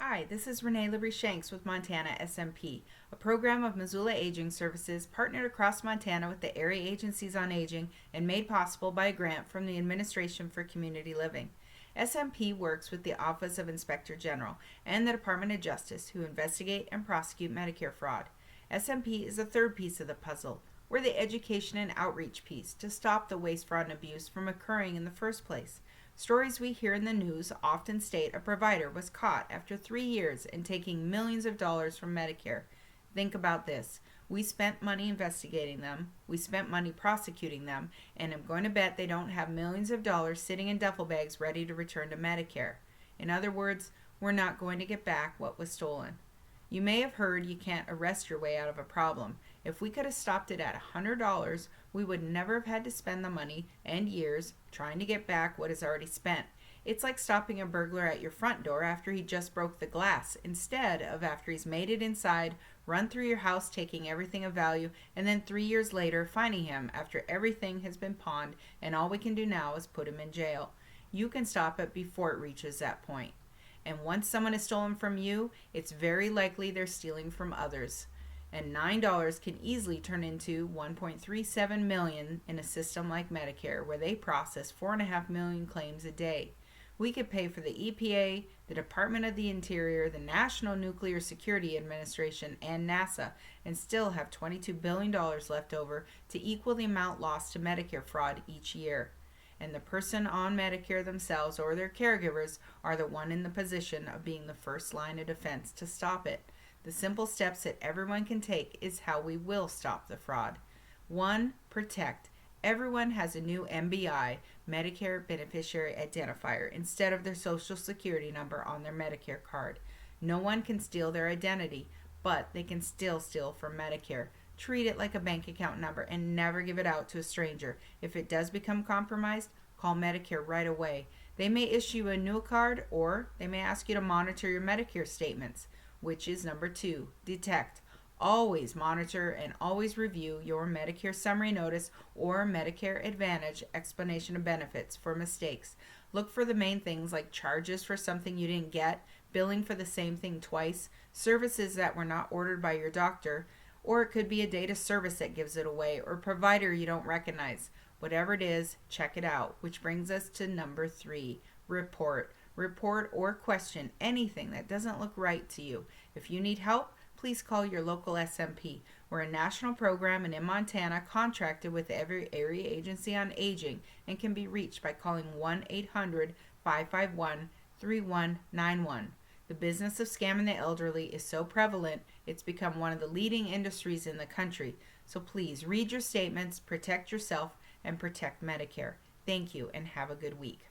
Hi, this is Renee Labrie-Shanks with Montana SMP, a program of Missoula Aging Services partnered across Montana with the area agencies on aging and made possible by a grant from the Administration for Community Living. SMP works with the Office of Inspector General and the Department of Justice who investigate and prosecute Medicare fraud. SMP is the third piece of the puzzle. We're the education and outreach piece to stop the waste, fraud, and abuse from occurring in the first place. Stories we hear in the news often state a provider was caught after 3 years in taking millions of dollars from Medicare. Think about this. We spent money investigating them, we spent money prosecuting them, and I'm going to bet they don't have millions of dollars sitting in duffel bags ready to return to Medicare. In other words, we're not going to get back what was stolen. You may have heard you can't arrest your way out of a problem. If we could have stopped it at $100, we would never have had to spend the money and years trying to get back what is already spent. It's like stopping a burglar at your front door after he just broke the glass, instead of after he's made it inside, run through your house taking everything of value, and then 3 years later finding him after everything has been pawned and all we can do now is put him in jail. You can stop it before it reaches that point. And once someone has stolen from you, it's very likely they're stealing from others. And $9 can easily turn into $1.37 million in a system like Medicare, where they process 4.5 million claims a day. We could pay for the EPA, the Department of the Interior, the National Nuclear Security Administration, and NASA, and still have $22 billion left over to equal the amount lost to Medicare fraud each year. And the person on Medicare themselves or their caregivers are the one in the position of being the first line of defense to stop it. The simple steps that everyone can take is how we will stop the fraud. 1. Protect. Everyone has a new MBI, Medicare Beneficiary Identifier, instead of their Social Security number on their Medicare card. No one can steal their identity, but they can still steal from Medicare. Treat it like a bank account number and never give it out to a stranger. If it does become compromised, call Medicare right away. They may issue a new card or they may ask you to monitor your Medicare statements, which is number 2, detect. Always monitor and always review your Medicare summary notice or Medicare Advantage explanation of benefits for mistakes. Look for the main things like charges for something you didn't get, billing for the same thing twice, services that were not ordered by your doctor, or it could be a data service that gives it away, or a provider you don't recognize. Whatever it is, check it out, which brings us to number 3, report. Report or question anything that doesn't look right to you. If you need help, please call your local SMP. We're a national program and in Montana contracted with every area agency on aging and can be reached by calling 1-800-551-3191. The business of scamming the elderly is so prevalent, it's become one of the leading industries in the country. So please read your statements, protect yourself, and protect Medicare. Thank you and have a good week.